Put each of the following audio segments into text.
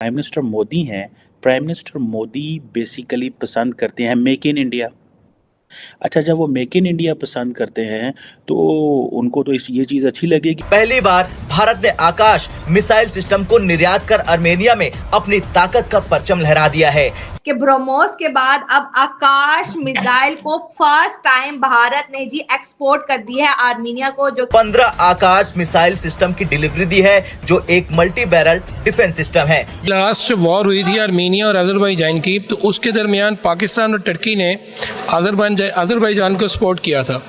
Prime minister Modi हैं। Prime minister Modi basically पसंद करते हैं मेक इन इंडिया। अच्छा, जब वो मेक इन इंडिया पसंद करते हैं तो उनको तो ये चीज़ अच्छी लगेगी। पहली बार भारत ने आकाश मिसाइल सिस्टम को निर्यात कर आर्मेनिया में अपनी ताकत का परचम लहरा दिया है कि ब्रह्मोस के बाद अब आकाश मिसाइल को फर्स्ट टाइम भारत ने जी एक्सपोर्ट कर दी है आर्मीनिया को, जो 15 आकाश मिसाइल सिस्टम की डिलीवरी दी है, जो एक मल्टी बैरल डिफेंस सिस्टम है। लास्ट वॉर हुई थी आर्मीनिया और अजरबैजान की, तो उसके दरमियान पाकिस्तान और टर्की ने अजरबैजान को सपोर्ट किया था,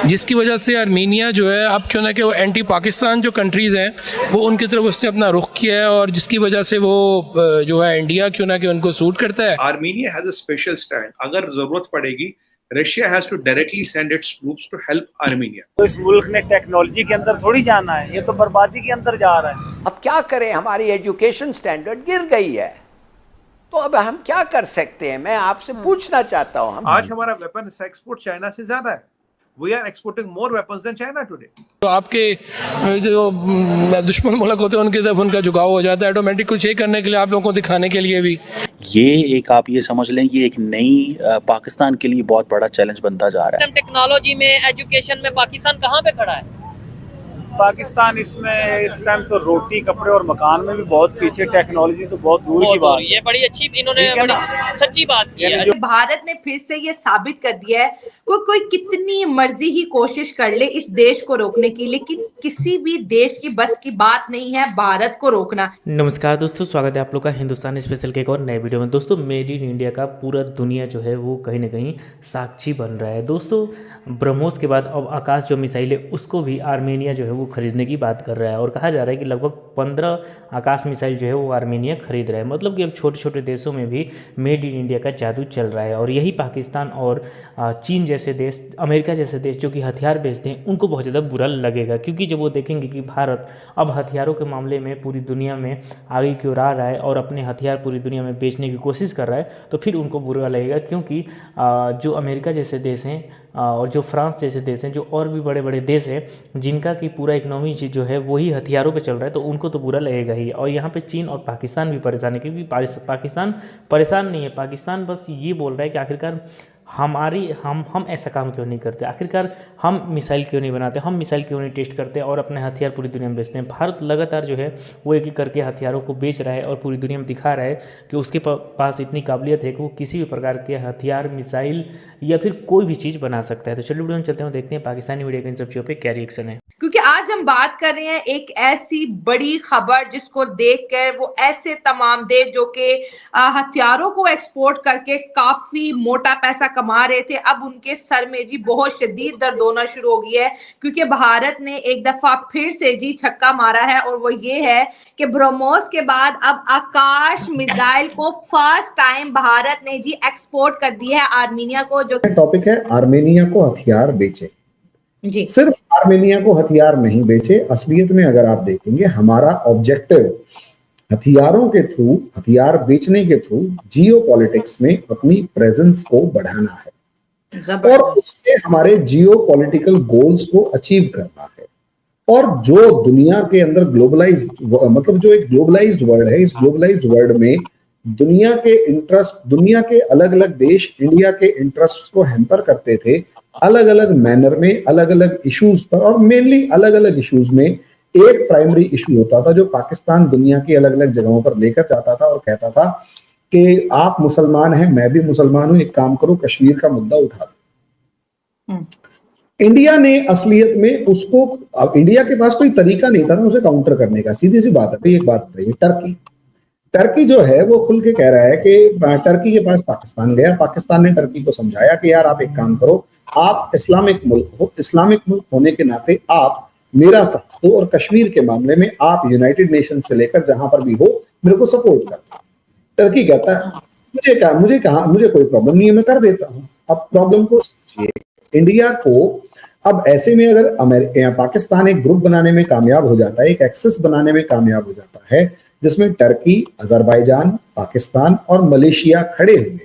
जिसकी वजह से आर्मीनिया जो है अब क्यों ना कि वो एंटी पाकिस्तान जो कंट्रीज़ हैं वो उनकी तरफ उसने अपना रुख किया है, और जिसकी वजह से वो जो है इंडिया क्यों ना कि उनको सूट करता है। Armenia has a special stand. अगर जरूरत पड़ेगी, Russia has to directly send its troops to help Armenia. तो इस मुल्क ने टेक्नोलॉजी के अंदर थोड़ी जाना है, ये तो बर्बादी के अंदर जा रहा है। अब क्या करें, हमारी एजुकेशन स्टैंडर्ड गिर गई है, तो अब हम क्या कर सकते हैं? मैं आपसे पूछना चाहता हूं। आज हमारा वेपन एक्सपोर्ट चाइना से ज्यादा है। We are exporting more weapons than China today. तो आपके जो दुश्मन मुल्क होते हैं उनकी तरफ उनका झुकाव हो जाता है ऑटोमेटिक, कुछ ये करने के लिए, आप लोगों को दिखाने के लिए भी। ये एक आप ये समझ लें, ये एक नई पाकिस्तान के लिए बहुत बड़ा चैलेंज बनता जा रहा है। टेक्नोलॉजी में, एजुकेशन में पाकिस्तान कहाँ पे खड़ा है? पाकिस्तान इसमें इस टाइम तो रोटी, कपड़े और मकान में भी बहुत पीछे, टेक्नोलॉजी तो बहुत दूर की बात है। ये बड़ी अच्छी इन्होंने बड़ी सच्ची बात की है। भारत ने फिर से ये साबित कर दिया है कोई कितनी मर्जी ही कोशिश कर ले इस देश को रोकने की, लेकिन किसी भी देश की बस की बात नहीं है भारत को रोकना। नमस्कार दोस्तों, स्वागत है आप लोग का हिंदुस्तान स्पेशल के एक और नए वीडियो में। दोस्तों, मेड इन इंडिया का पूरा दुनिया जो है वो कहीं ना कहीं साक्षी बन रहा है। दोस्तों, ब्रह्मोस के बाद अब आकाश जो मिसाइल है उसको भी आर्मेनिया जो है वो खरीदने की बात कर रहा है, और कहा जा रहा है कि लगभग 15 आकाश मिसाइल जो है वो आर्मेनिया खरीद रहा है। मतलब कि अब छोटे छोटे देशों में भी मेड इन इंडिया का जादू चल रहा है, और यही पाकिस्तान और चीन जैसे देश, अमेरिका जैसे देश जो कि हथियार बेचते हैं, उनको बहुत ज़्यादा बुरा लगेगा, क्योंकि जब वो देखेंगे कि भारत अब हथियारों के मामले में पूरी दुनिया में आगे की ओर आ रहा है और अपने हथियार पूरी दुनिया में बेचने की कोशिश कर रहा है, तो फिर उनको बुरा लगेगा। क्योंकि जो अमेरिका जैसे देश हैं और जो फ्रांस जैसे देश हैं, जो और भी बड़े बड़े देश हैं जिनका कि पूरा इकोनॉमी जो है वही हथियारों पे चल रहा है, तो उनको तो बुरा लगेगा ही। और यहाँ पे चीन और पाकिस्तान भी परेशान है, क्योंकि पाकिस्तान परेशान नहीं है, पाकिस्तान बस ये बोल रहा है कि आखिरकार हम ऐसा काम क्यों नहीं करते, आखिरकार हम मिसाइल क्यों नहीं बनाते, हम मिसाइल क्यों नहीं टेस्ट करते और अपने हथियार पूरी दुनिया में बेचते हैं। भारत लगातार जो है वो एक एक करके हथियारों को बेच रहा है और पूरी दुनिया में दिखा रहा है कि उसके पास इतनी काबिलियत है कि वो किसी भी प्रकार के हथियार, मिसाइल या फिर कोई भी चीज़ बना सकता है। तो चलिए वीडियो में चलते हैं, देखते हैं पाकिस्तानी मीडिया के इन सब चीज़ों पर क्या रिएक्शन है। क्योंकि आज हम बात कर रहे हैं एक ऐसी बड़ी खबर जिसको देखकर वो ऐसे तमाम देश जो कि हथियारों को एक्सपोर्ट करके काफी मोटा पैसा कमा रहे थे, अब उनके सर में जी बहुत शदीद दर्द होना शुरू हो गया है, क्योंकि भारत ने एक दफा फिर से जी छक्का मारा है, और वो ये है कि ब्रह्मोस के बाद अब आकाश मिसाइल को फर्स्ट टाइम भारत ने जी एक्सपोर्ट कर दी है आर्मीनिया को। जो टॉपिक है, आर्मेनिया को हथियार बेचे। जी सिर्फ आर्मेनिया को हथियार नहीं बेचे, असलियत में अगर आप देखेंगे हमारा ऑब्जेक्टिव हथियारों के थ्रू, हथियार बेचने के थ्रू जियो पॉलिटिक्स में अपनी प्रेजेंस को बढ़ाना है और उससे हमारे जियो पॉलिटिकल गोल्स को अचीव करना है। और जो दुनिया के अंदर ग्लोबलाइज्ड, मतलब जो एक ग्लोबलाइज्ड वर्ल्ड है, इस ग्लोबलाइज्ड वर्ल्ड में दुनिया के इंटरेस्ट, दुनिया के अलग अलग देश इंडिया के इंटरेस्ट को हैम्पर करते थे अलग अलग मैनर में, अलग अलग इश्यूज पर, और मेनली अलग अलग इश्यूज में एक प्राइमरी इशू होता था जो पाकिस्तान दुनिया की अलग अलग जगहों पर लेकर जाता था और कहता था कि आप मुसलमान हैं, मैं भी मुसलमान हूं, एक काम करो कश्मीर का मुद्दा उठा दो। इंडिया ने असलियत में उसको, अब इंडिया के पास कोई तरीका नहीं था ना उसे काउंटर करने का। सीधी सी बात है। एक बात बताइए, टर्की जो है वो खुल के कह रहा है कि टर्की के पास पाकिस्तान गया, पाकिस्तान ने टर्की को समझाया कि यार आप एक काम करो, आप इस्लामिक मुल्क हो, इस्लामिक मुल्क होने के नाते आप मेरा साथ हो, और कश्मीर के मामले में आप यूनाइटेड नेशन से लेकर जहां पर भी हो मेरे को सपोर्ट करना। टर्की कहता है मुझे कोई प्रॉब्लम नहीं है, मैं कर देता हूं। अब प्रॉब्लम को समझिए, इंडिया को अब ऐसे में अगर अमेरिका या पाकिस्तान एक ग्रुप बनाने में कामयाब हो जाता है, एक एक्सेस बनाने में कामयाब हो जाता है जिसमें टर्की, अजरबैजान, पाकिस्तान और मलेशिया खड़े हुए,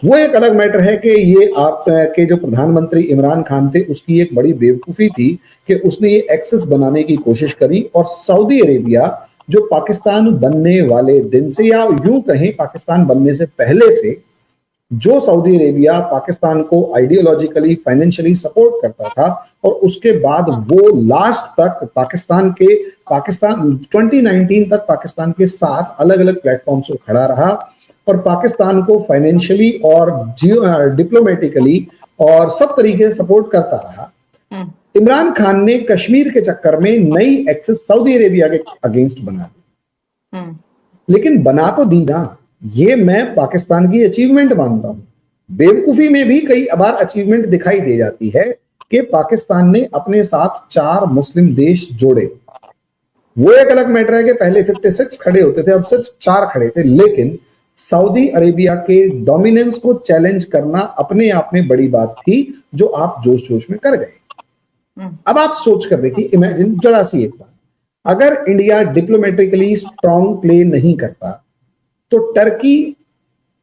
वो एक अलग मैटर है कि ये आपके जो प्रधानमंत्री इमरान खान थे उसकी एक बड़ी बेवकूफी थी कि उसने ये एक्सेस बनाने की कोशिश करी और सऊदी अरेबिया जो पाकिस्तान बनने वाले दिन से या यूं कहें पाकिस्तान बनने से पहले से जो सऊदी अरेबिया पाकिस्तान को आइडियोलॉजिकली फाइनेंशियली सपोर्ट करता था और उसके बाद वो लास्ट तक पाकिस्तान 2019 तक पाकिस्तान के साथ अलग अलग प्लेटफॉर्म्स पर खड़ा रहा और पाकिस्तान को फाइनेंशियली और डिप्लोमेटिकली और सब तरीके से सपोर्ट करता रहा। इमरान खान ने कश्मीर के चक्कर में नई एक्सेस सऊदी अरेबिया के अगेंस्ट बना दी, लेकिन बना तो दी ना, ये मैं पाकिस्तान की अचीवमेंट मानता हूं। बेवकूफी में भी कई बार अचीवमेंट दिखाई दे जाती है कि पाकिस्तान ने अपने साथ 4 मुस्लिम देश जोड़े। वो एक अलग मैटर है कि पहले 56 खड़े होते थे, अब सिर्फ 4 खड़े थे, लेकिन सऊदी अरेबिया के डोमिनेंस को चैलेंज करना अपने आप में बड़ी बात थी जो आप जोश जोश में कर गए। अब आप सोच कर देखिए, इमेजिन जरा सी एक बात, अगर इंडिया डिप्लोमेटिकली स्ट्रॉन्ग प्ले नहीं करता तो टर्की,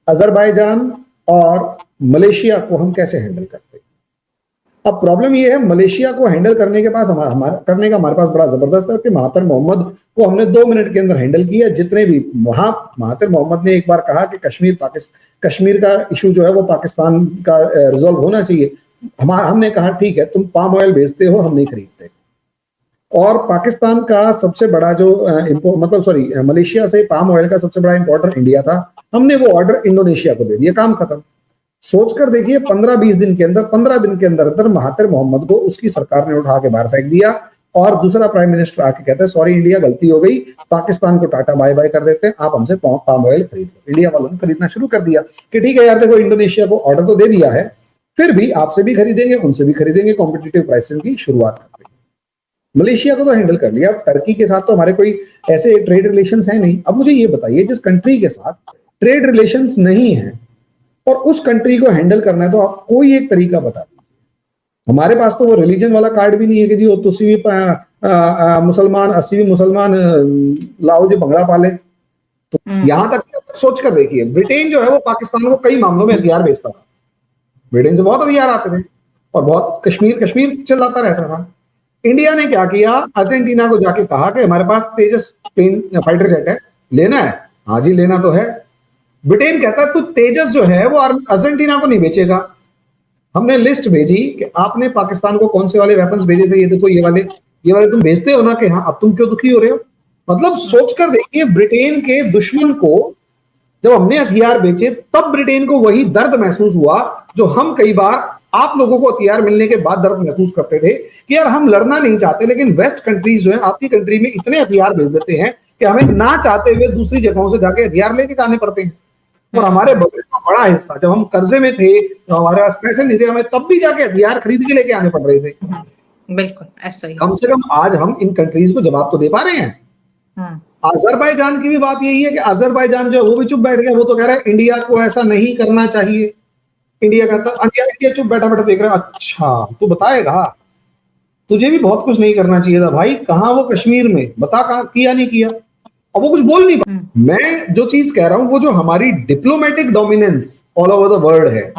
अजरबैजान और मलेशिया को हम कैसे हैंडल करते? अब प्रॉब्लम ये है, मलेशिया को हैंडल करने के पास हमारे पास बड़ा जबरदस्त है कि महातिर मोहम्मद को हमने 2 मिनट के अंदर हैंडल किया। जितने भी वहां महातिर मोहम्मद ने एक बार कहा कि कश्मीर का इशू जो है वो पाकिस्तान का रिजॉल्व होना चाहिए। हमने कहा ठीक है, तुम पाम ऑयल भेजते हो, हम नहीं खरीदते। और पाकिस्तान का सबसे बड़ा जो मलेशिया से पाम ऑयल का सबसे बड़ा इंपोर्टर इंडिया था, हमने वो ऑर्डर इंडोनेशिया को दे दिया, काम खत्म। सोचकर देखिए 15-20 दिन के अंदर 15 दिन के अंदर महातिर मोहम्मद को उसकी सरकार ने उठा के बाहर फेंक दिया और दूसरा प्राइम मिनिस्टर आके कहता है सॉरी इंडिया, गलती हो गई, पाकिस्तान को टाटा बाय बाय कर देते हैं, आप हमसे पाम ऑयल खरीद लो। इंडिया वालों ने खरीदना शुरू कर दिया कि ठीक है यार, देखो इंडोनेशिया को ऑर्डर तो दे दिया है, फिर भी आपसे भी खरीदेंगे, उनसे भी खरीदेंगे, कॉम्पिटिटिव प्राइसिंग की शुरुआत कर देंगे। मलेशिया को तो हैंडल कर लिया, टर्की के साथ तो हमारे कोई ऐसे ट्रेड रिलेशंस है नहीं। अब मुझे ये बताइए, जिस कंट्री के साथ ट्रेड रिलेशंस नहीं है और उस कंट्री को हैंडल करना है, तो आप कोई एक तरीका बता दीजिए। हमारे पास तो वो रिलीजन वाला कार्ड भी नहीं है कि जी तुसी भी मुसलमान, 80 भी मुसलमान, लाओ जी भंगड़ा पाले। तो यहां तक सोच कर देखिए, ब्रिटेन जो है वो पाकिस्तान को कई मामलों में हथियार बेचता था, ब्रिटेन से बहुत हथियार आते थे और बहुत कश्मीर चिल्लाता रहता था। इंडिया ने क्या किया, अर्जेंटीना को जाके कहा कि हमारे पास तेजस फाइटर जेट है, लेना है? हाँ जी लेना तो है। ब्रिटेन कहता है तू तेजस जो है वो अर्जेंटीना को नहीं बेचेगा। हमने लिस्ट भेजी कि आपने पाकिस्तान को कौन से वाले वेपन्स भेजे थे, ये देखो ये वाले तुम भेजते हो ना, कि हाँ अब तुम क्यों दुखी हो रहे हो? मतलब सोचकर देखिए, ब्रिटेन के दुश्मन को जब हमने हथियार बेचे तब ब्रिटेन को वही दर्द महसूस हुआ जो हम कई बार आप लोगों को हथियार मिलने के बाद दर्द महसूस करते थे कि यार हम लड़ना नहीं चाहते, लेकिन वेस्ट कंट्रीज जो है आपकी कंट्री में इतने हथियार भेज देते हैं कि हमें ना चाहते हुए दूसरी जगहों से जाके हथियार लेके जाने पड़ते हैं। और हमारे बजट का बड़ा हिस्सा, जब हम कर्जे में थे, तो हमारे पास पैसे नहीं थे, हमें तब भी जाके हथियार खरीद के लेके आने पड़ रहे थे। बिल्कुल ऐसा ही। कम से कम आज हम इन कंट्रीज को जवाब तो दे पा रहे हैं। अजरबैजान की भी बात यही है कि अजरबैजान जो है वो भी चुप बैठ गया, वो तो कह रहा है इंडिया को ऐसा नहीं करना चाहिए। इंडिया कहता, इंडिया चुप बैठा बैठा देख रहा है, अच्छा तू बताएगा, तुझे भी बहुत कुछ नहीं करना चाहिए था भाई, कहां वो कश्मीर में, बता कहां किया नहीं किया। अब वो कुछ बोल नहीं पा। मैं जो चीज कह रहा हूं वो जो हमारी diplomatic dominance all over the world है,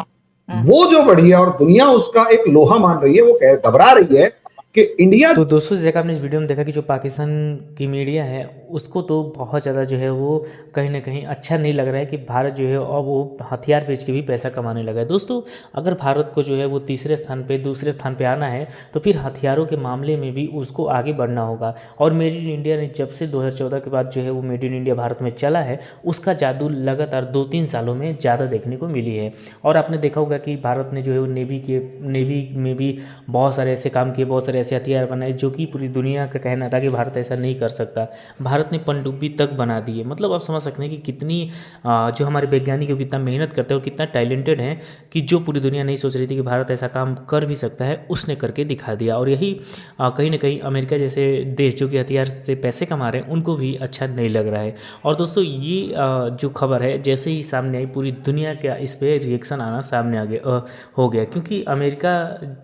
वो जो बढ़ी है और दुनिया उसका एक लोहा मान रही है, वो घबरा रही है कि इंडिया। तो दोस्तों जैसा आपने इस वीडियो में देखा कि जो पाकिस्तान की मीडिया है उसको तो बहुत ज़्यादा जो है वो कहीं ना कहीं अच्छा नहीं लग रहा है कि भारत जो है और वो हथियार बेच के भी पैसा कमाने लगा है। दोस्तों अगर भारत को जो है वो दूसरे स्थान पे आना है तो फिर हथियारों के मामले में भी उसको आगे बढ़ना होगा। और मेड इन इंडिया ने जब से 2014 के बाद जो है वो मेड इन इंडिया भारत में चला है, उसका जादू लगातार 2-3 सालों में ज़्यादा देखने को मिली है। और आपने देखा होगा कि भारत ने जो है वो नेवी में भी बहुत सारे ऐसे काम किए, बहुत सारे ऐसे हथियार बनाए जो कि पूरी दुनिया का कहना था कि भारत ऐसा नहीं कर सकता। भारत ने पनडुब्बी तक बना दी है। मतलब आप समझ सकते हैं कि कितनी जो हमारे वैज्ञानिक है कितना मेहनत करते हैं और कितना टैलेंटेड हैं कि जो पूरी दुनिया नहीं सोच रही थी कि भारत ऐसा काम कर भी सकता है, उसने करके दिखा दिया। और यही कहीं ना कहीं अमेरिका जैसे देश जो कि हथियार से पैसे कमा रहे हैं उनको भी अच्छा नहीं लग रहा है। और दोस्तों ये जो खबर है जैसे ही सामने आई, पूरी दुनिया का इस पर रिएक्शन आना सामने हो गया, क्योंकि अमेरिका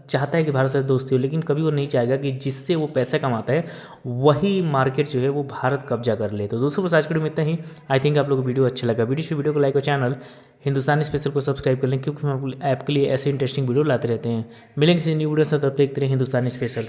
चाहता है कि भारत से दोस्ती हो, लेकिन कभी वो नहीं चाहेगा कि जिससे वो पैसा कमाता है वही मार्केट जो है वो भारत कब्जा कर ले। तो दोस्तों बस आज के वीडियो में इतना ही। आई थिंक आप लोगों को वीडियो अच्छा लगा। वीडियो को लाइक और चैनल हिंदुस्तानी स्पेशल को सब्सक्राइब कर लें, क्योंकि हम आपके लिए ऐसे इंटरेस्टिंग वीडियो लाते रहते हैं। मिलेंगे किसी न्यू वीडियो से, तब तक देखते रहिए हिंदुस्तानी स्पेशल।